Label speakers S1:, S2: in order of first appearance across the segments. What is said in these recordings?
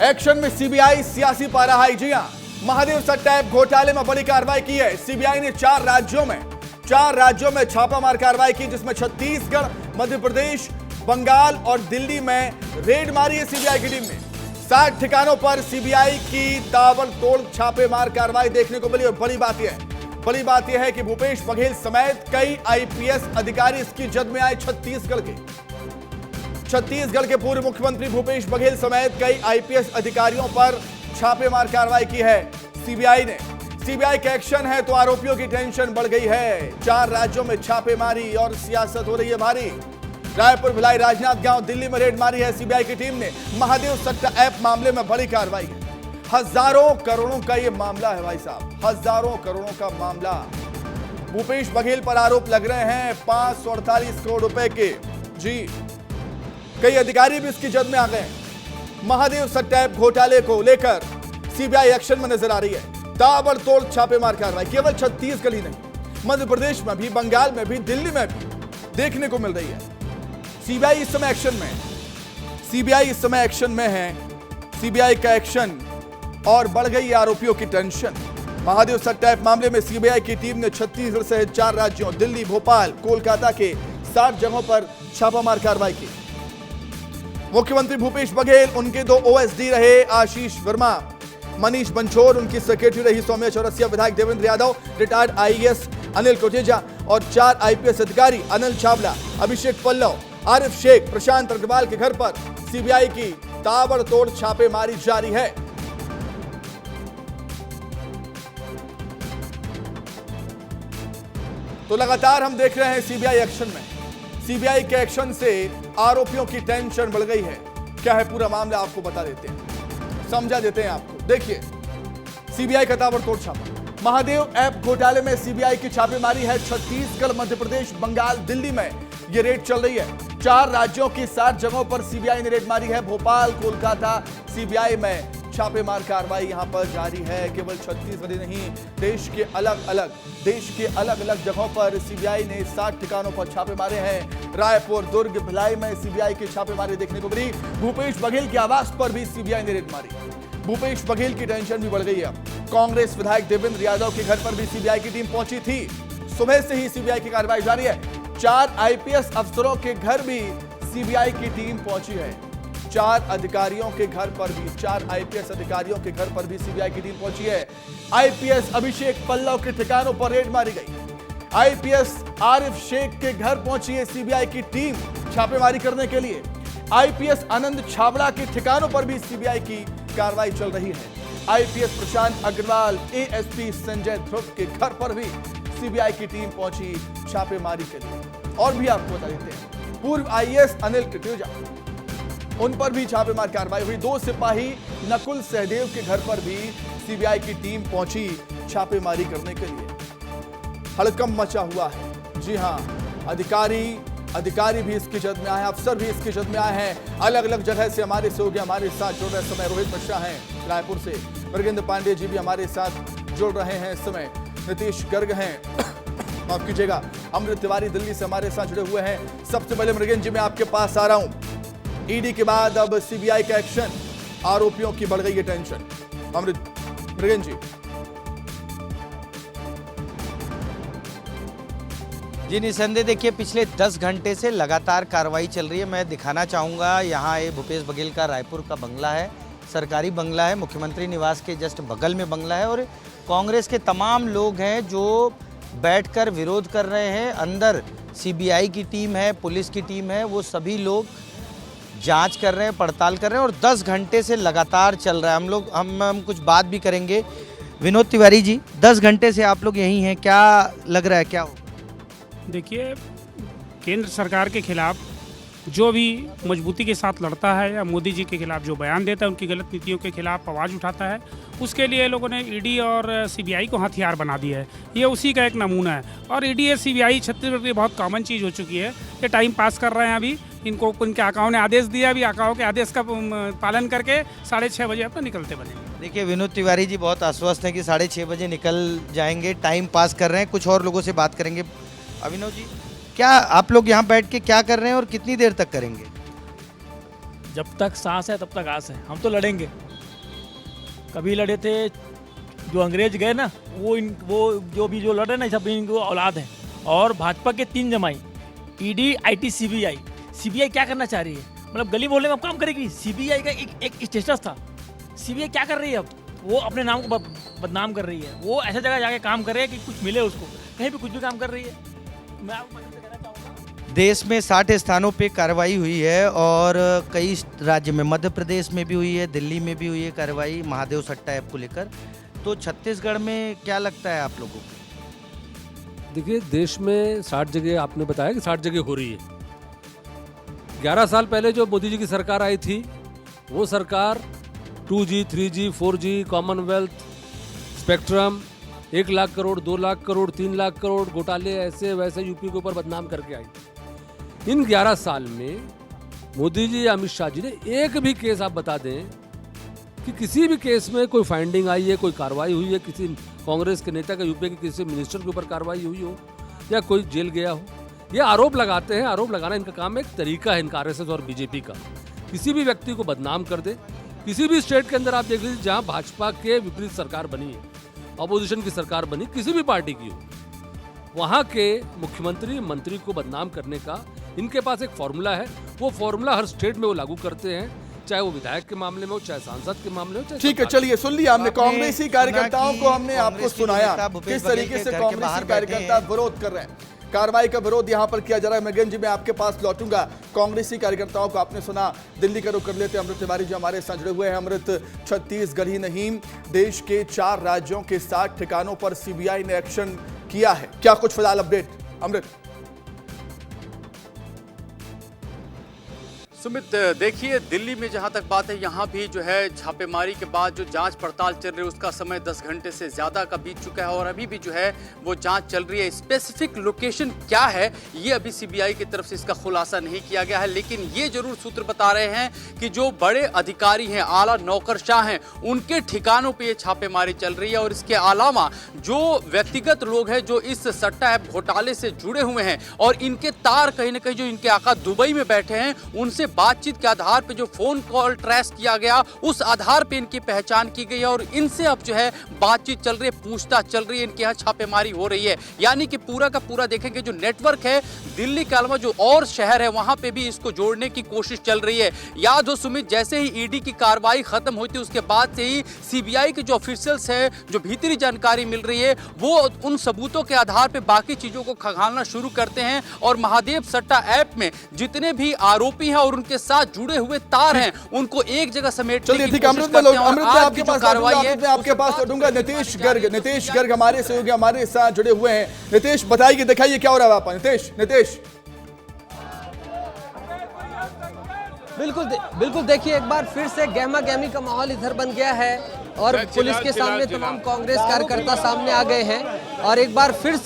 S1: Action में CBI सियासी पारा हाई। जी हां, महादेव सट्टा ऐप घोटाले में बड़ी कार्रवाई की है। सीबीआई ने चार राज्यों में छापामार कार्रवाई की, जिसमें छत्तीसगढ़, मध्य प्रदेश, बंगाल और दिल्ली में रेड मारी है सीबीआई की टीम ने। 60 ठिकानों पर सीबीआई की ताबड़तोड़ छापेमार कार्रवाई देखने को मिली। और बड़ी बात यह है कि भूपेश बघेल समेत कई आईपीएस अधिकारी इसकी जद में आए। छत्तीसगढ़ के पूर्व मुख्यमंत्री भूपेश बघेल समेत कई आईपीएस अधिकारियों पर छापेमार कार्रवाई की है सीबीआई ने। सीबीआई का एक्शन है तो आरोपियों की टेंशन बढ़ गई है। 4 राज्यों में छापेमारी और सियासत हो रही है भारी। रायपुर, भिलाई, राजनांदगांव, दिल्ली में रेड मारी है सीबीआई की टीम ने। महादेव सट्टा ऐप मामले में बड़ी कार्रवाई है। हजारों करोड़ों का यह मामला है भाई साहब, हजारों करोड़ों का मामला। भूपेश बघेल पर आरोप लग रहे हैं 548 करोड़ रुपए के। जी, कई अधिकारी भी इसकी जद में आ गए। महादेव सट्टा ऐप घोटाले को लेकर सीबीआई एक्शन में नजर आ रही है। ताबड़तोड़ छापेमार कार्रवाई केवल छत्तीसगढ़ ही नहीं, मध्य प्रदेश में भी, बंगाल में भी, दिल्ली में भी देखने को मिल रही है। सीबीआई इस समय एक्शन में है। सीबीआई का एक्शन और बढ़ गई आरोपियों की टेंशन। महादेव सट्टा ऐप मामले में सीबीआई की टीम ने छत्तीसगढ़ सहित 4 राज्यों दिल्ली, भोपाल, कोलकाता के 60 जगहों पर छापामार कार्रवाई की। मुख्यमंत्री भूपेश बघेल, उनके 2 ओएसडी रहे आशीष वर्मा, मनीष बंछोर, उनकी सेक्रेटरी रही सौम्या चौरसिया, विधायक देवेंद्र यादव, रिटायर्ड आईएएस अनिल कोटेचा और 4 आईपीएस अधिकारी अनिल छाबला, अभिषेक पल्लव, आरिफ शेख, प्रशांत अग्रवाल के घर पर सीबीआई की ताबड़तोड़ छापेमारी जारी है। तो लगातार हम देख रहे हैं सीबीआई एक्शन में। सीबीआई के एक्शन से आरोपियों की टेंशन बढ़ गई है। क्या है पूरा मामला आपको बता देते हैं, समझा देते हैं आपको। देखिए, सीबीआई का ताबड़तोड़ छापा। महादेव ऐप घोटाले में सीबीआई की छापेमारी है। छत्तीसगढ़, मध्य प्रदेश, बंगाल, दिल्ली में यह रेड चल रही है। 4 राज्यों की 60 जगहों पर सीबीआई ने रेड मारी है। भोपाल, कोलकाता, सीबीआई में छापेमार कार्रवाई यहां पर जारी है। केवल छत्तीसगढ़ ही नहीं, देश के अलग अलग जगहों पर सीबीआई ने 60 ठिकानों पर छापे मारे हैं। रायपुर, दुर्ग, भिलाई में सीबीआई की छापेमारी देखने को मिली। भूपेश बघेल के आवास पर भी सीबीआई ने रेड मारी। भूपेश बघेल की टेंशन भी बढ़ गई है। कांग्रेस विधायक देवेंद्र यादव के घर पर भी सीबीआई की टीम पहुंची थी। सुबह से ही सीबीआई की कार्रवाई जारी है। 4 आईपीएस अफसरों के घर भी सीबीआई की टीम पहुंची है। 4 अधिकारियों के घर पर भी, 4 आईपीएस अधिकारियों के घर पर भी सीबीआई की टीम पहुंची है। आईपीएस अभिषेक पल्लव के ठिकानों पर रेड मारी गई। आईपीएस आरिफ शेख के घर पहुंची है सीबीआई की टीम छापेमारी करने के लिए। आईपीएस आनंद छाबड़ा के ठिकानों पर भी सीबीआई की कार्रवाई चल रही है। आईपीएस प्रशांत अग्रवाल, एएसपी संजय ध्रुव के घर पर भी सीबीआई की टीम पहुंची छापेमारी के लिए। और भी आपको बता देते हैं, पूर्व आईएएस अनिल कोटेचा, उन पर भी छापेमार कार्रवाई हुई। 2 सिपाही नकुल सहदेव के घर पर भी सीबीआई की टीम पहुंची छापेमारी करने के लिए। हड़कंप मचा हुआ है। जी हां, अधिकारी भी इसकी जद में आए हैं, अफसर भी इसकी जद में आए हैं। अलग अलग जगह से हमारे साथ जुड़ रहे समय रोहित मिश्रा हैं रायपुर से, मृगेंद्र पांडे जी भी हमारे साथ जुड़ रहे हैं इस समय, नीतीश गर्ग हैं, माफ कीजिएगा, अमृत तिवारी दिल्ली से हमारे साथ जुड़े हुए हैं। सबसे पहले मृगेंद्र जी, मैं आपके पास आ रहा हूं। ईडी के बाद अब सीबीआई का एक्शन, आरोपियों की बढ़ गई है टेंशन। मृगेंद्र जी।
S2: जी निसंदेह, देखिए पिछले 10 घंटे से लगातार कार्रवाई चल रही है। मैं दिखाना चाहूँगा, यहाँ ये भूपेश बघेल का रायपुर का बंगला है, सरकारी बंगला है, मुख्यमंत्री निवास के जस्ट बगल में बंगला है। और कांग्रेस के तमाम लोग हैं जो बैठकर विरोध कर रहे हैं। अंदर सीबीआई की टीम है, पुलिस की टीम है, वो सभी लोग जांच कर रहे हैं, पड़ताल कर रहे हैं। और 10 घंटे से लगातार चल रहा है। हम कुछ बात भी करेंगे। विनोद तिवारी जी, 10 घंटे से आप लोग यहीं हैं, क्या लग रहा है, क्या हो?
S3: देखिए, केंद्र सरकार के खिलाफ जो भी मजबूती के साथ लड़ता है या मोदी जी के खिलाफ जो बयान देता है, उनकी गलत नीतियों के खिलाफ आवाज़ उठाता है, उसके लिए लोगों ने ईडी और सीबीआई को हथियार बना दिया है। ये उसी का एक नमूना है। और ईडी और सीबीआई छत्तीसगढ़ की बहुत कॉमन चीज़ हो चुकी है। ये टाइम पास कर रहे हैं। अभी इनको उनके आकाओं ने आदेश दिया, अभी आकाओं के आदेश का पालन करके 6:30 बजे अपना निकलते बने।
S2: देखिए विनोद तिवारी जी बहुत आश्वस्त हैं कि 6:30 बजे निकल जाएंगे, टाइम पास कर रहे हैं। कुछ और लोगों से बात करेंगे। अभिनव जी, क्या आप लोग यहाँ बैठ के क्या कर रहे हैं और कितनी देर तक करेंगे?
S4: जब तक सांस है तब तक आस है, हम तो लड़ेंगे। कभी लड़े थे, जो अंग्रेज गए ना वो जो लड़े ना सब इनको औलाद है। और भाजपा के 3 जमाई, ईडी, आईटी, सीबीआई। सीबीआई क्या करना चाह रही है? मतलब गली मोहल्ले में अब काम करेगी। सीबीआई का एक स्टेटस था, सीबीआई क्या कर रही है अब? वो अपने नाम को बदनाम कर रही है। वो ऐसा जगह जाके काम कर रही है कि कुछ मिले उसको, कहीं भी कुछ भी काम कर रही है। मैं आपको कहना चाहूँगा,
S2: देश में 60 स्थानों पे कार्रवाई हुई है और कई राज्य में, मध्य प्रदेश में भी हुई है, दिल्ली में भी हुई है कार्रवाई महादेव सट्टा ऐप को लेकर। तो छत्तीसगढ़ में क्या लगता है आप लोगों को?
S5: देखिए, देश में 60 जगह आपने बताया कि 60 जगह हो रही है। 11 साल पहले जो मोदी जी की सरकार आई थी, वो सरकार 2G, 3G, 4G, Commonwealth, spectrum, 1 lakh crore, 2 lakh crore, 3 lakh crore घोटाले ऐसे वैसे यूपी के ऊपर बदनाम करके आई। इन 11 साल में मोदी जी या अमित शाह जी ने एक भी केस आप बता दें कि किसी भी केस में कोई फाइंडिंग आई है, कोई कार्रवाई हुई है, किसी कांग्रेस के नेता का यूपी के किसी मिनिस्टर के ऊपर कार्रवाई हुई हो या कोई जेल गया हो? ये आरोप लगाते हैं। आरोप लगाना इनका काम है, एक तरीका है इनका, आरएसएस और बीजेपी का। किसी भी व्यक्ति को बदनाम कर दे। किसी भी स्टेट के अंदर आप देख लीजिए जहां भाजपा के विपरीत सरकार बनी है, अपोजिशन की सरकार बनी, किसी भी पार्टी की हो, वहां के मुख्यमंत्री मंत्री को बदनाम करने का इनके पास एक फॉर्मूला है। वो फॉर्मूला हर स्टेट में वो लागू करते हैं, चाहे वो विधायक के मामले में हो, चाहे सांसद के मामले हो, चाहे
S1: ठीक है, चलिए सुन लिया हमने। कांग्रेसी कार्यकर्ताओं को हमने आपको
S2: कांग्रेस के
S1: सुनाया
S2: नेता भूपेश
S1: किस
S2: बघेल
S1: तरीके
S2: के
S1: से
S2: घर के
S1: कांग्रेसी
S2: बाहर
S1: कार्यकर्ता
S2: बैठे हैं।
S1: विरोध कर रहे हैं। कार्रवाई का विरोध यहां पर किया जा रहा है। मगन जी, मैं आपके पास लौटूंगा। कांग्रेसी कार्यकर्ताओं को आपने सुना। दिल्ली का रुख कर लेते हैं। अमृत तिवारी जी हमारे साथ जुड़े हुए हैं। अमृत, छत्तीसगढ़ ही नहीं, देश के 4 राज्यों के 7 ठिकानों पर सीबीआई ने एक्शन किया है। क्या कुछ फिलहाल अपडेट अमृत?
S6: सुमित, देखिए, दिल्ली में जहां तक बात है, यहां भी जो है छापेमारी के बाद जो जांच पड़ताल चल रही है उसका समय 10 घंटे से ज़्यादा का बीत चुका है और अभी भी जो है वो जांच चल रही है। स्पेसिफिक लोकेशन क्या है ये अभी सीबीआई की तरफ से इसका खुलासा नहीं किया गया है, लेकिन ये जरूर सूत्र बता रहे हैं कि जो बड़े अधिकारी हैं, आला नौकरशाह हैं, उनके ठिकानों पर ये छापेमारी चल रही है। और इसके अलावा जो व्यक्तिगत लोग हैं जो इस सट्टा ऐप घोटाले से जुड़े हुए हैं और इनके तार कहीं ना कहीं जो इनके आका दुबई में बैठे हैं, उनसे बातचीत के आधार पे जो फोन कॉल ट्रेस किया गया, उस आधार पे इनकी पहचान की गई है और इनसे अब जो है बातचीत चल रही है, पूछताछ चल रही है, इनके यहाँ छापेमारी हो रही है। यानी कि पूरा का पूरा देखेंगे जो नेटवर्क है, दिल्ली के अलावा जो और शहर है वहां पे भी इसको जोड़ने की कोशिश चल रही है। याद हो सुमित, जैसे ही ईडी की कार्रवाई खत्म हुई थी उसके बाद से ही सीबीआई के जो ऑफिशियल्स है, जो भीतरी जानकारी मिल रही है, वो उन सबूतों के आधार पे बाकी चीजों को खंगालना शुरू करते हैं और महादेव सट्टा ऐप में जितने भी आरोपी हैं और उनके साथ जुड़े हुए तार हैं, उनको एक जगह समेटने की कोशिश करते हैं।
S1: अमृत, मैं आपके पास लौटूंगा। नीतीश गर्ग हमारे सहयोगी हमारे साथ जुड़े हुए हैं। नीतीश, बताइए, दिखाइए क्या हो रहा है वहां पर। नीतीश
S7: बिल्कुल देखिए, एक बार फिर से गहमा गहमी का माहौल इधर बन गया है और पुलिस के सामने तमाम कांग्रेस कार्यकर्ता सामने आ गए हैं और एक बार फिर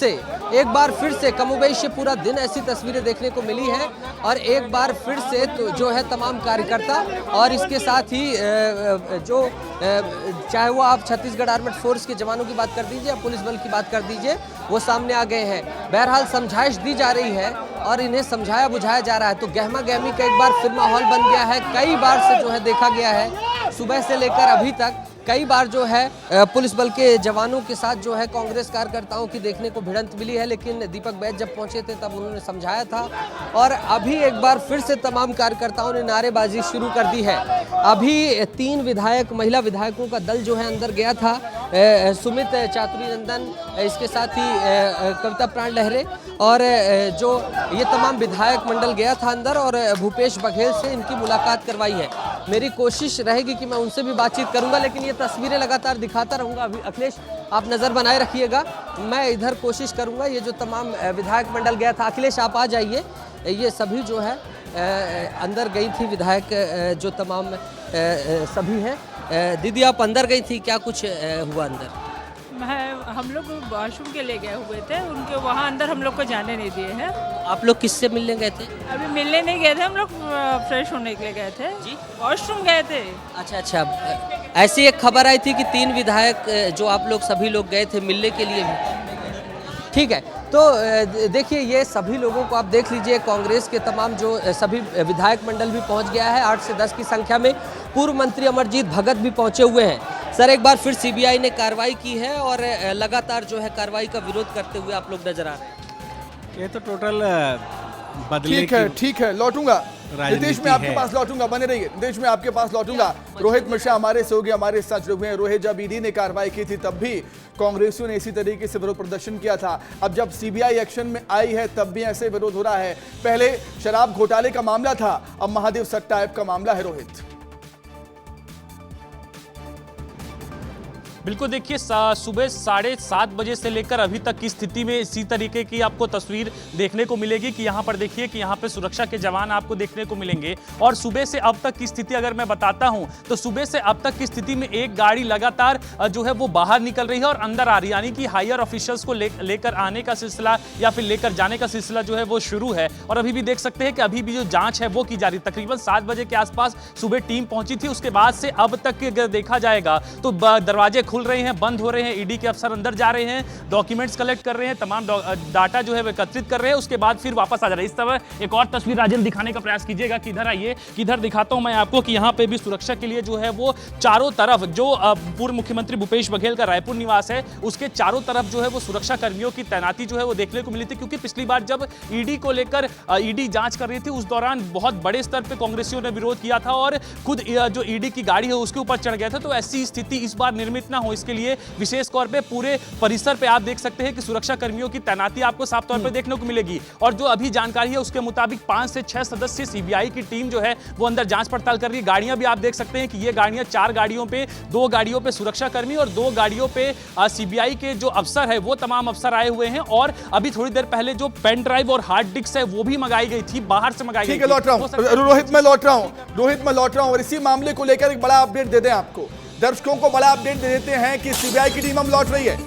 S7: से कमोबेश पूरा दिन ऐसी तस्वीरें देखने को मिली हैं और एक बार फिर से तो जो है तमाम कार्यकर्ता और इसके साथ ही चाहे वो आप छत्तीसगढ़ आर्मड फोर्स के जवानों की बात कर दीजिए या पुलिस बल की बात कर दीजिए, वो सामने आ गए हैं। बहरहाल समझाइश दी जा रही है और इन्हें समझाया बुझाया जा रहा है। तो गहमा गहमी का एक बार फिर माहौल बन गया है। कई बार से जो है देखा गया है, सुबह से लेकर अभी तक कई बार जो है पुलिस बल के जवानों के साथ जो है कांग्रेस कार्यकर्ताओं की देखने को भिड़ंत मिली है, लेकिन दीपक बैज जब पहुंचे थे तब उन्होंने समझाया था और अभी एक बार फिर से तमाम कार्यकर्ताओं ने नारेबाजी शुरू कर दी है। अभी 3 विधायक, महिला विधायकों का दल जो है अंदर गया था, सुमित चातुरी नंदन, इसके साथ ही कविता प्राण लहरे और जो ये तमाम विधायक मंडल गया था अंदर और भूपेश बघेल से इनकी मुलाकात करवाई है। मेरी कोशिश रहेगी कि मैं उनसे भी बातचीत करूंगा, लेकिन ये तस्वीरें लगातार दिखाता रहूंगा। अभी अखिलेश, आप नज़र बनाए रखिएगा, मैं इधर कोशिश करूंगा। ये जो तमाम विधायक मंडल गया था, अखिलेश आप आ जाइए। ये सभी जो है अंदर गई थी विधायक, जो तमाम सभी हैं। दीदी आप अंदर गई थी, क्या कुछ हुआ अंदर?
S8: हम लोग वॉशरूम के लिए गए हुए थे, उनके वहाँ अंदर हम लोग को जाने नहीं दिए हैं।
S7: आप लोग किससे मिलने गए थे?
S8: अभी मिलने नहीं गए थे, हम लोग फ्रेश होने के लिए गए थे जी, वॉशरूम गए थे।
S7: अच्छा, ऐसी एक खबर आई थी कि 3 विधायक जो आप लोग सभी लोग गए थे मिलने के लिए भी। ठीक है, तो देखिए ये सभी लोगों को आप देख लीजिए, कांग्रेस के तमाम जो सभी विधायक मंडल भी पहुंच गया है। 8 से 10 की संख्या में पूर्व मंत्री अमरजीत भगत भी पहुंचे हुए हैं। सर एक बार फिर सीबीआई ने कार्रवाई की है और लगातार जो है कार्रवाई का विरोध करते हुए आप लोग नजर आ रहे हैं।
S9: ये तो टोटल बदले
S1: ठीक है लौटूंगा नीतीश में आपके
S9: है।
S1: पास लौटूंगा, बने रहिए नीतीश में आपके पास लौटूंगा। रोहित मिश्रा हमारे से हो गए, हमारे साथ जुड़े हुए हैं। रोहित, जब ईडी ने कार्रवाई की थी तब भी कांग्रेसियों ने इसी तरीके से विरोध प्रदर्शन किया था। अब जब सीबीआई एक्शन में आई है तब भी ऐसे विरोध हो रहा है। पहले शराब घोटाले का मामला था, अब महादेव सट्टा ऐप का मामला है। रोहित,
S10: बिल्कुल देखिए सुबह 7:30 बजे से लेकर अभी तक की स्थिति में इसी तरीके की आपको तस्वीर देखने को मिलेगी कि यहाँ पर देखिए कि यहाँ पे सुरक्षा के जवान आपको देखने को मिलेंगे। और सुबह से अब तक की स्थिति अगर मैं बताता हूँ तो सुबह से अब तक की स्थिति में एक गाड़ी लगातार जो है वो बाहर निकल रही है और अंदर आ रही है, यानी कि हायर ऑफिशियल्स को लेकर आने का सिलसिला या फिर लेकर जाने का सिलसिला जो है वो शुरू है। और अभी भी देख सकते हैं कि अभी भी जो जाँच है वो की जा रही है। तकरीबन 7 बजे के आसपास सुबह टीम पहुंची थी, उसके बाद से अब तक अगर देखा जाएगा तो दरवाजे खुल रहे हैं, बंद हो रहे हैं, ईडी के अफसर अंदर जा रहे हैं, डॉक्यूमेंट्स कलेक्ट कर रहे हैं, तमाम डाटा जो है वो एकत्रित कर रहे हैं, उसके बाद फिर वापस आ जा रहे हैं। इस तरह एक और तस्वीर राजन दिखाने का प्रयास कीजिएगा, किधर आइए, किधर दिखाता हूं मैं आपको कि यहाँ पे भी सुरक्षा के लिए जो है वो चारों तरफ जो पूर्व मुख्यमंत्री भूपेश बघेल का रायपुर निवास है उसके चारों तरफ जो है वो सुरक्षा कर्मियों की तैनाती जो है वो देखने को मिली थी। क्योंकि पिछली बार जब ईडी को लेकर ईडी जांच कर रही थी उस दौरान बहुत बड़े स्तर पर कांग्रेसियों ने विरोध किया था और खुद जो ईडी की गाड़ी है उसके ऊपर चढ़ गया था। तो ऐसी स्थिति इस बार निर्मित ना हो, इसके लिए विशेष तौर पे पूरे परिसर पे आप देख सकते हैं कि सुरक्षा कर्मियों की तैनाती आपको साफ तौर पे देखने को मिलेगी। और जो अभी जानकारी है उसके मुताबिक 5 से 6 सदस्यीय सीबीआई की टीम जो है वो अंदर जांच पड़ताल कर रही है। गाड़ियां भी आप देख सकते हैं कि ये गाड़ियां 4 गाड़ियों पे, 2 गाड़ियों पे सुरक्षा कर्मी और 2 गाड़ियों पे सीबीआई के जो अफसर है वो तमाम अफसर आए हुए हैं। और अभी थोड़ी देर पहले जो पेन ड्राइव और हार्ड डिस्क है वो भी मंगाई गई थी, बाहर से मंगाई गई थी।
S1: लौट रहा हूं रोहित, मैं लौट रहा हूं और इसी मामले को लेकर एक बड़ा अपडेट दे दें आपको, दर्शकों को बड़ा अपडेट दे देते हैं कि सीबीआई की टीम अब लौट रही है।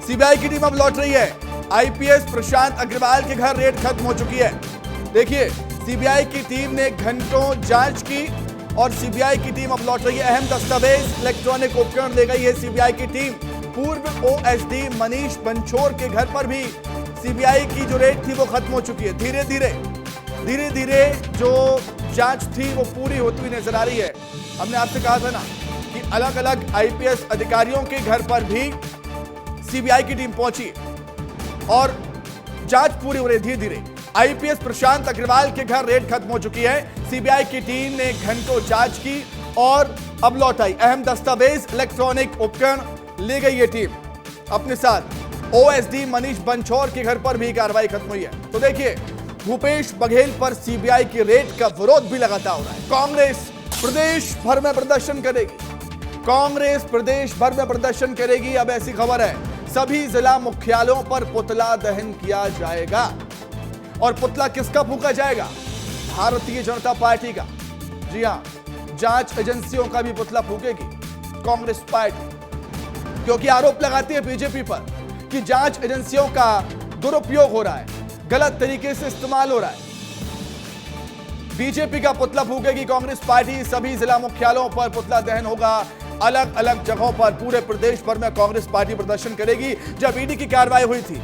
S1: सीबीआई की टीम अब लौट रही है। आईपीएस प्रशांत अग्रवाल के घर रेड खत्म हो चुकी है। देखिए, सीबीआई की टीम ने घंटों जांच की और सीबीआई की टीम अब लौट रही है। अहम दस्तावेज, इलेक्ट्रॉनिक उपकरण ले गई है सीबीआई की टीम। पूर्व ओएसडी मनीष बंछोर के घर पर भी सीबीआई की जो रेड थी वो खत्म हो चुकी है। धीरे धीरे जो जांच थी वो पूरी होती हुई नजर आ रही है। हमने आपसे कहा था ना कि अलग अलग आईपीएस अधिकारियों के घर पर भी सीबीआई की टीम पहुंची और जांच पूरी हो रही। धीरे धीरे आईपीएस प्रशांत अग्रवाल के घर रेड खत्म हो चुकी है। सीबीआई की टीम ने घंटों जांच की और अब लौट आई। अहम दस्तावेज, इलेक्ट्रॉनिक उपकरण ले गई ये टीम अपने साथ। ओएसडी मनीष बंछोर के घर पर भी कार्रवाई खत्म हुई है। तो देखिए, भूपेश बघेल पर सीबीआई की रेड का विरोध भी लगातार हो रहा है। कांग्रेस प्रदेश भर में प्रदर्शन करेगी। कांग्रेस प्रदेश भर में प्रदर्शन करेगी। अब ऐसी खबर है, सभी जिला मुख्यालयों पर पुतला दहन किया जाएगा। और पुतला किसका फूंका जाएगा? भारतीय जनता पार्टी का। जी हां, जांच एजेंसियों का भी पुतला फूंकेगी कांग्रेस पार्टी, क्योंकि आरोप लगाती है बीजेपी पर कि जांच एजेंसियों का दुरुपयोग हो रहा है, गलत तरीके से इस्तेमाल हो रहा है। बीजेपी का पुतला फूंकेगी कांग्रेस पार्टी। सभी जिला मुख्यालयों पर पुतला दहन होगा। अलग अलग जगहों पर पूरे प्रदेश भर में कांग्रेस पार्टी प्रदर्शन करेगी। जब ईडी की कार्रवाई हुई थी,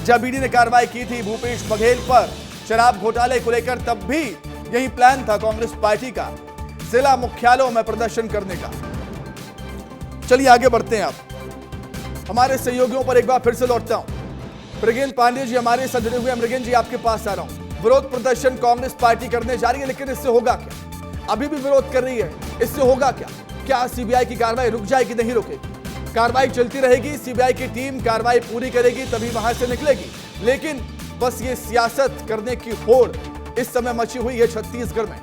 S1: जब ईडी ने कार्रवाई की थी भूपेश बघेल पर शराब घोटाले को लेकर, तब भी यही प्लान था कांग्रेस पार्टी का, जिला मुख्यालयों में प्रदर्शन करने का। चलिए आगे बढ़ते हैं। आप हमारे सहयोगियों पर एक बार फिर से लौटता हूं। मृगेन पांडे जी हमारे साथ जुड़े हुए हैं। मृगेन जी, आपके पास आ रहा हूं। विरोध प्रदर्शन कांग्रेस पार्टी करने जा रही है, लेकिन इससे होगा क्या? अभी भी विरोध कर रही है, इससे होगा क्या? क्या सीबीआई की कार्रवाई रुक जाएगी? नहीं रुकेगी, कार्रवाई चलती रहेगी। सीबीआई की टीम कार्रवाई पूरी करेगी तभी वहां से निकलेगी। लेकिन बस ये सियासत करने की होड़ इस समय मची हुई है छत्तीसगढ़ में।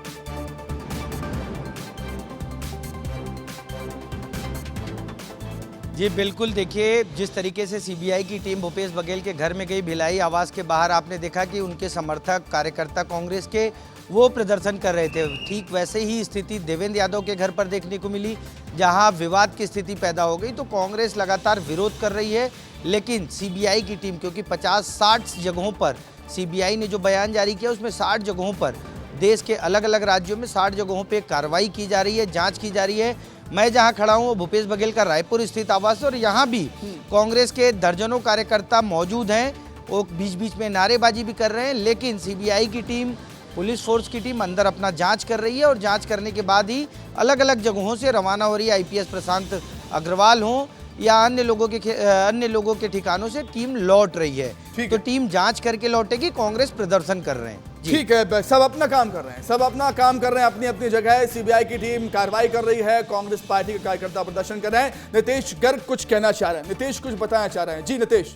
S2: जी बिल्कुल, देखिए जिस तरीके से सीबीआई की टीम भूपेश बघेल के घर में गई, भिलाई आवास के बाहर आपने देखा कि उनके समर्थक कार्यकर्ता कांग्रेस के वो प्रदर्शन कर रहे थे। ठीक वैसे ही स्थिति देवेंद्र यादव के घर पर देखने को मिली, जहां विवाद की स्थिति पैदा हो गई। तो कांग्रेस लगातार विरोध कर रही है, लेकिन सीबीआई की टीम, क्योंकि 50-60 जगहों पर सीबीआई ने जो बयान जारी किया उसमें 60 जगहों पर, देश के अलग अलग राज्यों में 60 जगहों पे कार्रवाई की जा रही है, जांच की जा रही है। मैं जहां खड़ा हूं वो भूपेश बघेल का रायपुर स्थित आवास है और यहाँ भी कांग्रेस के दर्जनों कार्यकर्ता मौजूद हैं। वो बीच बीच में नारेबाजी भी कर रहे हैं, लेकिन सीबीआई की टीम, पुलिस फोर्स की टीम अंदर अपना जांच कर रही है और जांच करने के बाद ही अलग अलग जगहों से रवाना हो रही है। आईपीएस प्रशांत अग्रवाल हों या अन्य लोगों के ठिकानों से टीम लौट रही है। तो टीम जांच करके लौटेगी, कांग्रेस प्रदर्शन कर रहे हैं।
S1: ठीक है, सब अपना काम कर रहे हैं, सब अपना काम कर रहे हैं, अपनी अपनी जगह है। सीबीआई की टीम कार्रवाई कर रही है, कांग्रेस पार्टी के कार्यकर्ता प्रदर्शन कर रहे हैं। नितेश गर्ग कुछ कहना चाह रहे हैं, नितेश कुछ बताना चाह रहे हैं। जी नितेश।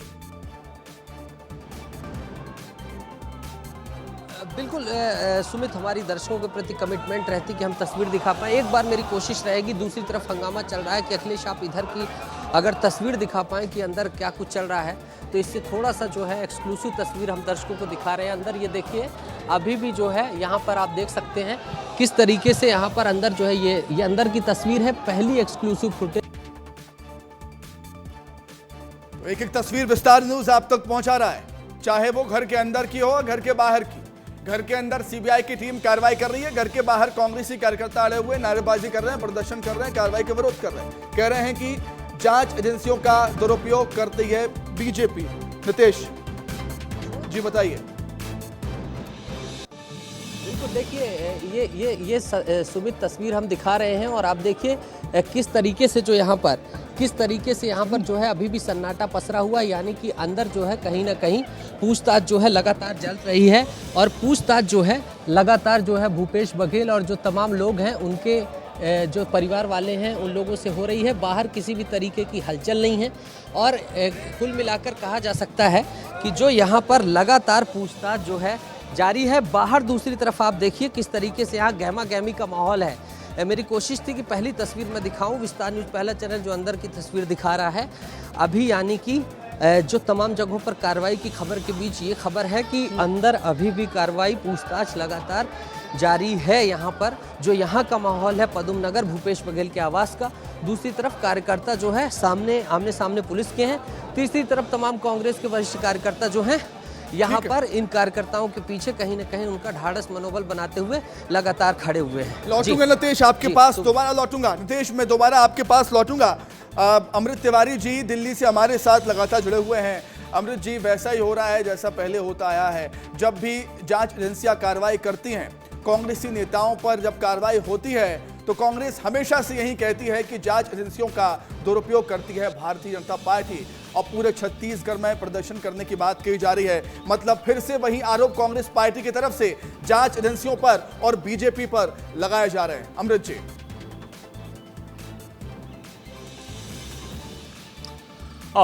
S7: बिल्कुल सुमित, हमारी दर्शकों के प्रति कमिटमेंट रहती कि हम तस्वीर दिखा पाएं। एक बार मेरी कोशिश रहेगी। दूसरी तरफ हंगामा चल रहा है कि अखिलेश आप इधर की अगर तस्वीर दिखा पाएं कि अंदर क्या कुछ चल रहा है, तो इससे थोड़ा सा जो है एक्सक्लूसिव तस्वीर हम दर्शकों को दिखा रहे हैं। अंदर ये देखिए, अभी भी जो है यहाँ पर आप देख सकते हैं किस तरीके से यहाँ पर अंदर जो है ये अंदर की तस्वीर है, पहली एक्सक्लूसिव फुटेज।
S1: एक एक तस्वीर विस्तार न्यूज आप तक पहुंचा रहा है, चाहे वो घर के अंदर की हो, घर के बाहर की। घर के अंदर सीबीआई की टीम कार्रवाई कर रही है, घर के बाहर कांग्रेसी कार्यकर्ता अड़े हुए नारेबाजी कर रहे हैं, प्रदर्शन कर रहे हैं, कार्रवाई का विरोध कर रहे हैं, कह रहे हैं कि जांच एजेंसियों का दुरुपयोग करती है बीजेपी। नितेश जी बताइए।
S7: बिल्कुल, देखिए ये सुमित तस्वीर हम दिखा रहे हैं और आप देखिए किस तरीके से यहाँ पर जो है अभी भी सन्नाटा पसरा हुआ है। यानी कि अंदर जो है कहीं ना कहीं पूछताछ जो है लगातार चल रही है और पूछताछ जो है लगातार जो है भूपेश बघेल और जो तमाम लोग हैं उनके जो परिवार वाले हैं उन लोगों से हो रही है। बाहर किसी भी तरीके की हलचल नहीं है और कुल मिलाकर कहा जा सकता है कि जो यहाँ पर लगातार पूछताछ जो है जारी है। बाहर दूसरी तरफ आप देखिए किस तरीके से यहाँ गहमा गहमी का माहौल है। मेरी कोशिश थी कि पहली तस्वीर मैं दिखाऊं, विस्तार न्यूज़ पहला चैनल जो अंदर की तस्वीर दिखा रहा है अभी, यानी कि जो तमाम जगहों पर कार्रवाई की खबर के बीच ये खबर है कि अंदर अभी भी कार्रवाई पूछताछ लगातार जारी है। यहाँ पर जो यहाँ का माहौल है पदम नगर भूपेश बघेल के आवास का, दूसरी तरफ कार्यकर्ता जो है आमने सामने पुलिस के हैं, तीसरी तरफ तमाम कांग्रेस के वरिष्ठ कार्यकर्ता जो हैं यहाँ पर इन कार्यकर्ताओं के पीछे कहीं ना कहीं उनका ढाढ़स मनोबल बनाते हुए लगातार खड़े हुए हैं।
S1: लौटूंगा नितेश आपके पास, दोबारा लौटूंगा नितेश, मैं दोबारा आपके पास लौटूंगा। अमृत तिवारी जी दिल्ली से हमारे साथ लगातार जुड़े हुए हैं। अमृत जी, वैसा ही हो रहा है जैसा पहले होता आया है। जब भी जांच एजेंसियां कार्रवाई करती हैं, कांग्रेसी नेताओं पर जब कार्रवाई होती है, तो कांग्रेस हमेशा से यही कहती है कि जांच एजेंसियों का दुरुपयोग करती है भारतीय जनता पार्टी, और पूरे छत्तीसगढ़ में प्रदर्शन करने की बात कही जा रही है। मतलब फिर से वही आरोप कांग्रेस पार्टी की तरफ से जांच एजेंसियों पर और बीजेपी पर लगाए जा रहे हैं। अमृत जी।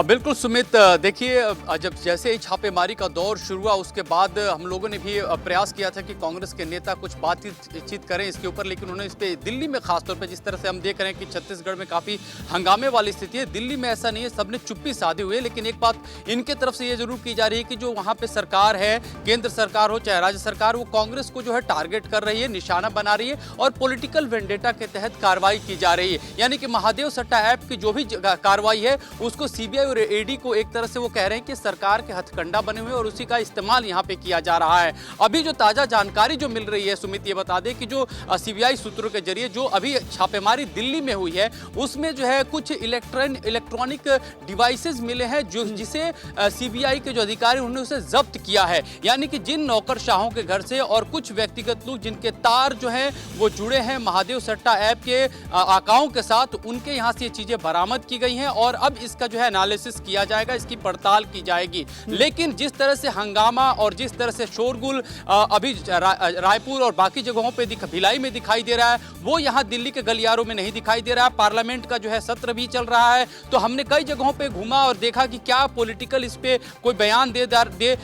S6: बिल्कुल सुमित, देखिए जब जैसे ही छापेमारी का दौर शुरू हुआ उसके बाद हम लोगों ने भी प्रयास किया था कि कांग्रेस के नेता कुछ बातचीत करें इसके ऊपर, लेकिन उन्होंने इस पे दिल्ली में खासतौर पे जिस तरह से हम देख रहे हैं कि छत्तीसगढ़ में काफ़ी हंगामे वाली स्थिति है, दिल्ली में ऐसा नहीं है, सबने चुप्पी साधे हुए। लेकिन एक बात इनके तरफ से ये जरूर की जा रही है कि जो वहाँ पर सरकार है, केंद्र सरकार हो चाहे राज्य सरकार, वो कांग्रेस को जो है टारगेट कर रही है, निशाना बना रही है और पॉलिटिकल वेंडेटा के तहत कार्रवाई की जा रही है। यानी कि महादेव सट्टा ऐप की जो भी कार्रवाई है उसको सीबीआई और ईडी को एक तरह से वो कह रहे हैं कि सरकार के हथकंडा बने हुए और उसी का इस्तेमाल यहां पे किया जा रहा है। अभी जो ताजा जानकारी जो मिल रही है सुमित, ये बता दें कि जो सीबीआई सूत्रों के जरिए जो अभी छापेमारी दिल्ली में हुई है उसमें जो है कुछ इलेक्ट्रॉनिक डिवाइसेस मिले हैं जो जिसे सीबीआई के जो अधिकारी उन्होंने उसे जब्त किया है। यानी कि जिन नौकरशाहों के घर से और कुछ व्यक्तिगत लोग जिनके तार जो हैं वो जुड़े हैं महादेव सट्टा ऐप के आकाओं के साथ, उनके यहाँ से ये चीजें बरामद की गई हैं और अब इसका जो है एनालिसिस किया जाएगा, इसकी पड़ताल की जाएगी। लेकिन जिस तरह से हंगामा और जिस तरह से शोरगुल अभी रायपुर और बाकी जगहों पे भिलाई में दिखाई दे रहा है, वो यहाँ दिल्ली के गलियारों में नहीं दिखाई दे रहा है। पार्लियामेंट का जो है सत्र भी चल रहा है, तो हमने कई जगहों पे घूमा और देखा कि क्या पॉलिटिकल इस पे कोई बयान दे,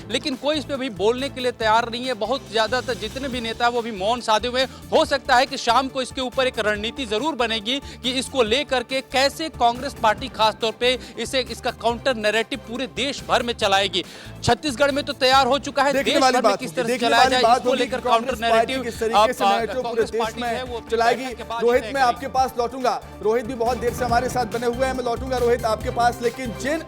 S6: लेकिन कोई इस पे भी बोलने के लिए तैयार नहीं है। बहुत ज्यादातर जितने भी नेता वो भी मौन साधे हुए। हो सकता है कि शाम को इसके ऊपर एक रणनीति जरूर बनेगी कि इसको लेकर के कैसे कांग्रेस पार्टी खासतौर पे इसका काउंटर नैरेटिव पूरे देश भर में चलाएगी। छत्तीसगढ़ में तो तैयार हो चुका है, देश भर में किस तरह से चलाया जाए इसको लेकर काउंटर नैरेटिव
S1: किस तरीके से नैरेटिव पूरे देश में चलाएगी। रोहित, मैं आपके पास लौटूंगा। रोहित भी बहुत देर से हमारे साथ बने हुए हैं, मैं लौटूंगा रोहित आपके पास। लेकिन जिन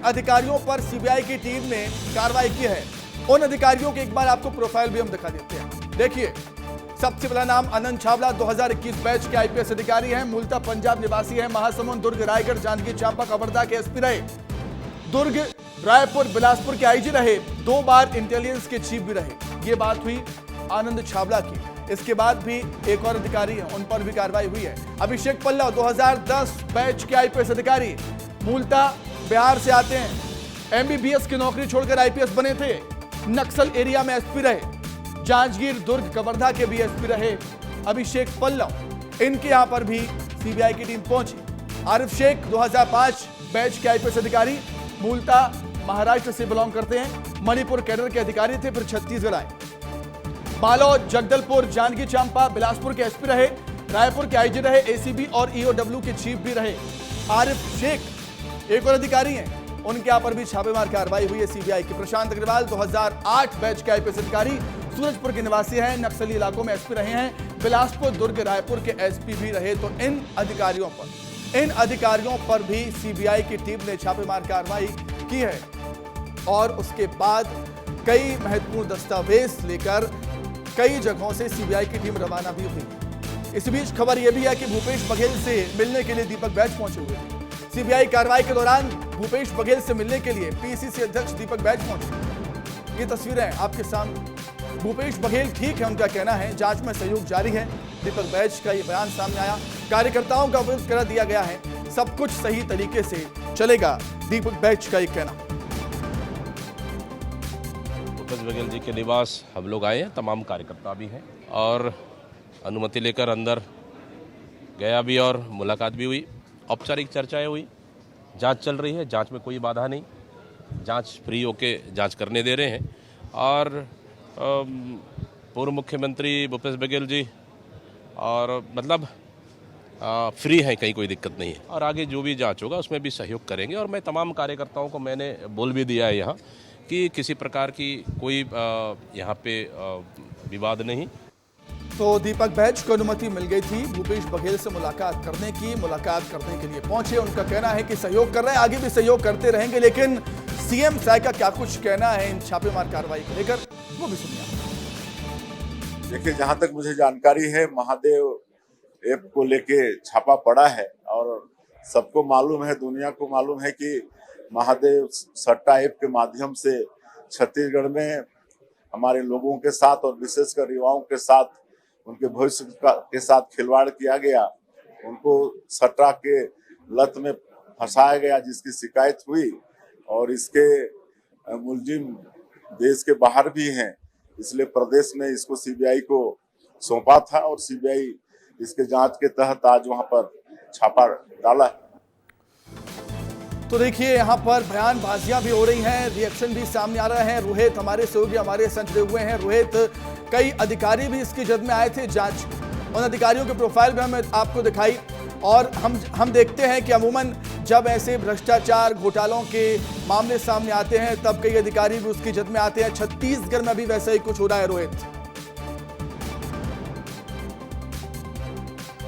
S1: अधिकारियों पर सीबीआई की टीम ने कार्रवाई की है, उन अधिकारियों के एक बार आपको प्रोफाइल भी हम दिखा देते हैं। देखिए, सबसे पहला नाम आनंद छावला 2021 बैच के आईपीएस अधिकारी हैं, मूलतः पंजाब निवासी हैं, महासमुंद, दुर्ग, रायगढ़, जांजगीर चांपा, कवर्धा के एसपी रहे, दुर्ग, रायपुर, बिलासपुर के आईजी रहे, 2 बार इंटेलिजेंस के चीफ भी रहे। ये बात हुई आनंद छावला की। इसके बाद भी एक और अधिकारी है, उन पर भी कार्रवाई हुई है। अभिषेक पल्लव 2010 बैच के आईपीएस अधिकारी, मूलतः बिहार से आते हैं, एमबीबीएस की नौकरी छोड़कर आईपीएस बने थे, नक्सल एरिया में एसपी रहे, जांजगीर, दुर्ग, कवर्धा के भी एसपी रहे अभिषेक पल्लव। इनके यहां पर भी सीबीआई की टीम पहुंची। आरिफ शेख 2005 बैच के आईपीएस अधिकारी, मूलतः महाराष्ट्र से बिलोंग करते हैं, मणिपुर कैडर के अधिकारी थे, फिर छत्तीसगढ़ आए। बालोद, जगदलपुर, जांजगीर चांपा, बिलासपुर के एसपी रहे, रायपुर के आईजी रहे, एसीबी और ईओडब्ल्यू के चीफ भी रहे। आरिफ शेख एक और अधिकारी हैं, उनके यहां पर भी छापेमार कार्रवाई हुई है सीबीआई की। प्रशांत अग्रवाल 2008 बैच के आईपीएस अधिकारी, सूरजपुर के निवासी हैं, नक्सली इलाकों में एसपी रहे हैं, बिलासपुर, दुर्ग, रायपुर के एसपी भी रहे। तो इन अधिकारियों पर भी सीबीआई की टीम ने छापेमार कार्रवाई की है और उसके बाद कई महत्वपूर्ण दस्तावेज लेकर कई जगहों से सीबीआई की टीम रवाना भी हुई। इस बीच खबर यह भी है कि भूपेश बघेल से मिलने के लिए दीपक बैज पहुंचे हुए थे। सीबीआई कार्रवाई के दौरान भूपेश बघेल से मिलने के लिए पीसीसी अध्यक्ष दीपक बैज पहुंचे। ये तस्वीरें आपके सामने। भूपेश बघेल ठीक है, उनका कहना है, जांच में सहयोग जारी है। दीपक बैज का ये बयान सामने आया, कार्यकर्ताओं का अवगत करा दिया गया है, सब कुछ सही तरीके से चलेगा, दीपक बैज का ये कहना।
S11: भूपेश बघेल जी के निवास हम लोग आए हैं, तमाम कार्यकर्ता भी हैं और अनुमति लेकर अंदर गया भी और मुलाकात भी हुई, औपचारिक चर्चाएं हुई। जांच चल रही है, जांच में कोई बाधा नहीं, जांच फ्री होके जांच करने दे रहे हैं और पूर्व मुख्यमंत्री भूपेश बघेल जी और मतलब फ्री है, कहीं कोई दिक्कत नहीं है और आगे जो भी जांच होगा उसमें भी सहयोग करेंगे। और मैं तमाम कार्यकर्ताओं को मैंने बोल भी दिया है यहाँ कि किसी प्रकार की कोई यहाँ पे विवाद नहीं।
S1: तो दीपक बैज को अनुमति मिल गई थी भूपेश बघेल से मुलाकात करने के लिए पहुंचे। उनका कहना है कि सहयोग कर रहे हैं, आगे भी सहयोग करते रहेंगे, लेकिन सीएम साय का क्या कुछ कहना है इन छापेमार कार्रवाई को लेकर, वो भी सुनिए।
S12: देखिए, जहां तक मुझे जानकारी है, महादेव ऐप को लेके छापा पड़ा है और सबको मालूम है, दुनिया को मालूम है कि महादेव सट्टा ऐप के माध्यम से छत्तीसगढ़ में हमारे लोगों के साथ और विशेषकर युवाओं के साथ, उनके भविष्य के साथ खिलवाड़ किया गया, उनको सट्टा के लत में फंसाया गया, जिसकी शिकायत हुई और इसके मुलजिम देश के बाहर भी हैं। इसलिए प्रदेश ने इसको सीबीआई को सौंपा था और सीबीआई इसके जांच के तहत आज वहां पर छापा डाला है।
S1: तो देखिए, यहाँ पर बयानबाजियां भी हो रही हैं, रिएक्शन भी सामने आ रहे हैं। रोहित हमारे सहयोगी हमारे संग जुड़े हुए हैं। रोहित, कई अधिकारी भी इसकी जद में आए थे, जांच उन अधिकारियों के प्रोफाइल में हमें आपको दिखाई और हम देखते हैं कि अमूमन जब ऐसे भ्रष्टाचार घोटालों के मामले सामने आते हैं तब कई अधिकारी भी उसकी जद में आते हैं। छत्तीसगढ़ में भी वैसा ही कुछ हो रहा है। रोहित,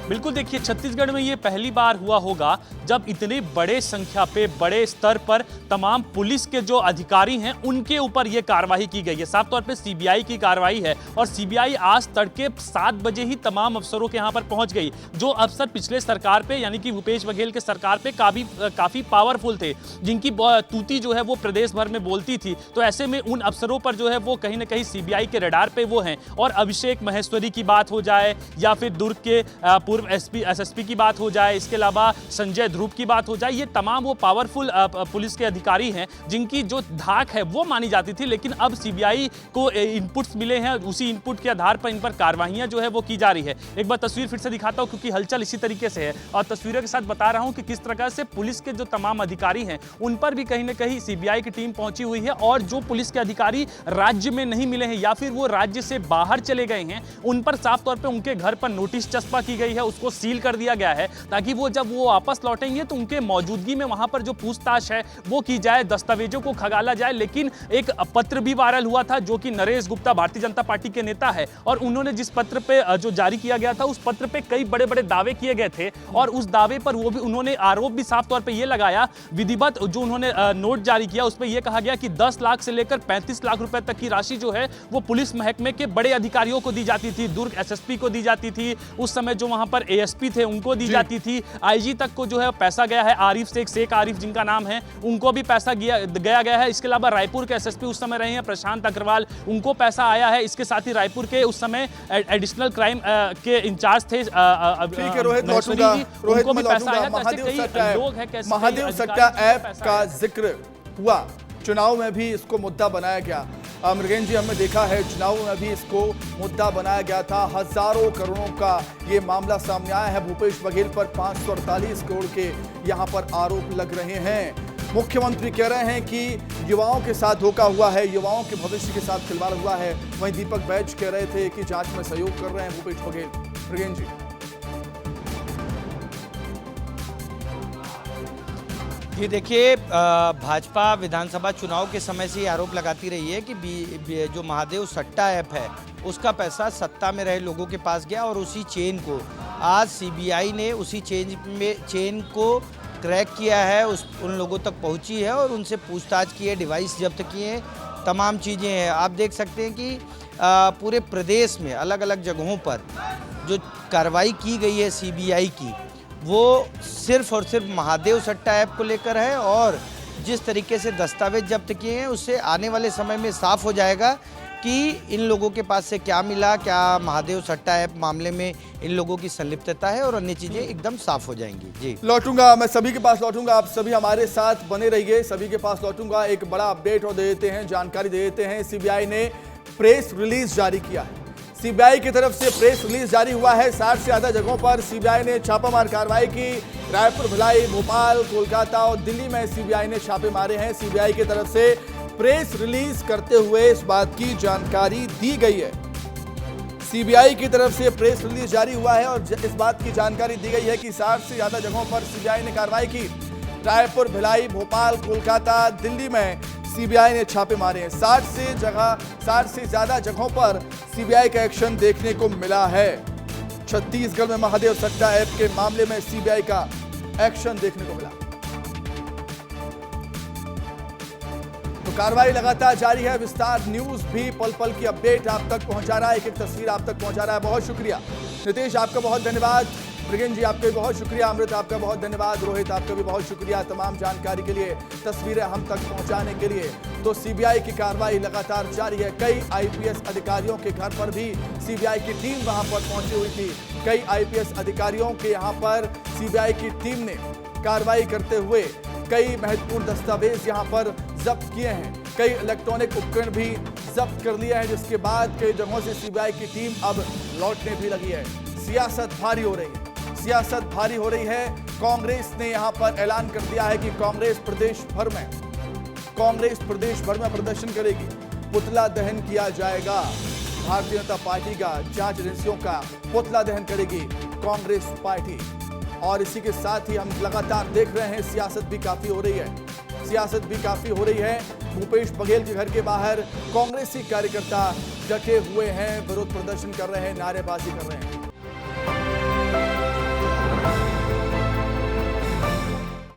S10: बिल्कुल, देखिए, छत्तीसगढ़ में ये पहली बार हुआ होगा जब इतने बड़े संख्या पे, बड़े स्तर पर तमाम पुलिस के जो अधिकारी हैं उनके ऊपर ये कार्रवाई की गई है। साफ तौर पे सीबीआई की कार्रवाई है और सीबीआई आज तड़के 7 बजे ही तमाम अफसरों के यहाँ पर पहुंच गई। जो अफसर पिछले सरकार पे यानी कि भूपेश बघेल के सरकार पे काफ़ी पावरफुल थे, जिनकी तूती जो है वो प्रदेश भर में बोलती थी, तो ऐसे में उन अफसरों पर जो है वो कहीं ना कहीं सीबीआई के रडार पे वो हैं। और अभिषेक महेश्वरी की बात हो जाए या फिर दुर्ग के पूर्व एसएसपी की बात हो जाए, इसके अलावा संजय ध्रुव की बात हो जाए, ये तमाम वो पावरफुल पुलिस के अधिकारी हैं जिनकी जो धाक है वो मानी जाती थी। लेकिन अब सीबीआई को इनपुट्स मिले हैं, उसी इनपुट के आधार पर इन पर कार्रवाइयां जो है वो की जा रही है। एक बार तस्वीर फिर से दिखाता हूं क्योंकि हलचल इसी तरीके से है और तस्वीरों के साथ बता रहा हूं कि किस प्रकार से पुलिस के जो तमाम अधिकारी हैं उन पर भी कहीं ना कहीं सीबीआई की टीम पहुंची हुई है और जो पुलिस के अधिकारी राज्य में नहीं मिले हैं या फिर वो राज्य से बाहर चले गए हैं, उन पर साफ तौर पर उनके घर पर नोटिस चस्पा की गई है, उसको सील कर दिया गया है ताकि वो जब वो वापस लौटेंगे तो उनके मौजूदगी में वहां पर जो पूछताछ है वो की जाए, दस्तावेजों को खंगाला जाए। लेकिन एक पत्र भी वायरल हुआ था जो कि नरेश गुप्ता भारतीय जनता पार्टी के नेता है और उन्होंने जिस पत्र पे जो जारी किया गया था उस पत्र पे कई बड़े बड़े दावे किए गए थे और उस दावे पर वो भी उन्होंने आरोप भी साफ तौर पे ये लगाया, विधिवत जो उन्होंने नोट जारी किया उस पर यह कहा गया कि 10 लाख से लेकर 35 लाख रुपए तक की राशि जो है वो पुलिस महकमे के बड़े अधिकारियों को दी जाती थी, दुर्ग एसएसपी को दी जाती थी, उस समय जो वहां पर एएसपी थे उनको दी जाती थी, आईजी तक को जो है पैसा गया है, आरिफ शेख आरिफ जिनका नाम है उनको भी पैसा गया है। इसके अलावा रायपुर के एसएसपी उस समय रहे हैं प्रशांत अग्रवाल, उनको पैसा आया है। इसके साथ ही रायपुर के उस समय एडिशनल क्राइम के इंचार्ज थे
S1: रोहित
S10: उनको भी पैसा आया।
S1: महादेव सट्टा ऐप का जिक्र हुआ, चुनाव में भी इसको मुद्दा बनाया गया। मृगेन जी, हमने देखा है चुनाव में भी इसको मुद्दा बनाया गया था। हजारों करोड़ों का ये मामला सामने आया है। भूपेश बघेल पर 548 करोड़ के यहाँ पर आरोप लग रहे हैं। मुख्यमंत्री कह रहे हैं कि युवाओं के साथ धोखा हुआ है, युवाओं के भविष्य के साथ खिलवाड़ हुआ है। वहीं दीपक बैज कह रहे थे कि जांच में सहयोग कर रहे हैं भूपेश बघेल। मृगेन जी,
S2: ये देखिए, भाजपा विधानसभा चुनाव के समय से ये आरोप लगाती रही है कि जो महादेव सट्टा ऐप है उसका पैसा सत्ता में रहे लोगों के पास गया और उसी चेन को आज सीबीआई ने उसी चेन को क्रैक किया है, उन लोगों तक पहुंची है और उनसे पूछताछ की है, डिवाइस जब्त किए हैं, तमाम चीज़ें हैं। आप देख सकते हैं कि पूरे प्रदेश में अलग अलग जगहों पर जो कार्रवाई की गई है सीबीआई की, वो सिर्फ और सिर्फ महादेव सट्टा ऐप को लेकर है। और जिस तरीके से दस्तावेज जब्त किए हैं उससे आने वाले समय में साफ हो जाएगा कि इन लोगों के पास से क्या मिला, क्या महादेव सट्टा ऐप मामले में इन लोगों की संलिप्तता है और अन्य चीज़ें एकदम साफ हो जाएंगी। जी,
S1: लौटूंगा, मैं सभी के पास लौटूंगा, आप सभी हमारे साथ बने रहिए, सभी के पास लौटूंगा। एक बड़ा अपडेट और दे देते हैं, जानकारी दे देते हैं। सीबीआई ने प्रेस रिलीज जारी किया है। सीबीआई की तरफ से प्रेस रिलीज जारी हुआ है। 60 से ज्यादा जगहों पर सीबीआई ने छापामार कार्रवाई की। रायपुर, भिलाई, भोपाल, कोलकाता और दिल्ली में सीबीआई ने छापे मारे हैं। सीबीआई की तरफ से प्रेस रिलीज करते हुए इस बात की जानकारी दी गई है। सीबीआई की तरफ से प्रेस रिलीज जारी हुआ है और इस बात की जानकारी दी गई है कि 60 से ज्यादा जगहों पर सीबीआई ने कार्रवाई की। रायपुर, भिलाई, भोपाल, कोलकाता, दिल्ली में सीबीआई ने छापे मारे हैं। 60 से ज्यादा जगहों पर सीबीआई का एक्शन देखने को मिला है। छत्तीसगढ़ में महादेव सट्टा ऐप के मामले में सीबीआई का एक्शन देखने को मिला। तो कार्रवाई लगातार जारी है। विस्तार न्यूज भी पल पल की अपडेट आप तक पहुंचा रहा है, एक एक तस्वीर आप तक पहुंचा रहा है। बहुत शुक्रिया नितेश, आपका बहुत धन्यवाद। मृगेन जी, आपका भी बहुत शुक्रिया। अमृत, आपका बहुत धन्यवाद। रोहित, आपका भी बहुत शुक्रिया तमाम जानकारी के लिए, तस्वीरें हम तक पहुंचाने के लिए। तो सीबीआई की कार्रवाई लगातार जारी है। कई आईपीएस अधिकारियों के घर पर भी सीबीआई की टीम वहां पर पहुंची हुई थी। कई आईपीएस अधिकारियों के यहां पर सीबीआई की टीम ने कार्रवाई करते हुए कई महत्वपूर्ण दस्तावेज यहां पर जब्त किए हैं। कई इलेक्ट्रॉनिक उपकरण भी जब्त कर लिए हैं, जिसके बाद कई जगहों से सीबीआई की टीम अब लौटने भी लगी है। सियासत भारी हो रही है, सियासत भारी हो रही है। कांग्रेस ने यहां पर ऐलान कर दिया है कि कांग्रेस प्रदेश भर में प्रदर्शन करेगी। पुतला दहन किया जाएगा। भारतीय जनता पार्टी का, जांच एजेंसियों का पुतला दहन करेगी कांग्रेस पार्टी। और इसी के साथ ही हम लगातार देख रहे हैं सियासत भी काफी हो रही है। भूपेश बघेल के घर के बाहर कांग्रेसी कार्यकर्ता डटे हुए हैं, विरोध प्रदर्शन कर रहे हैं, नारेबाजी कर रहे हैं।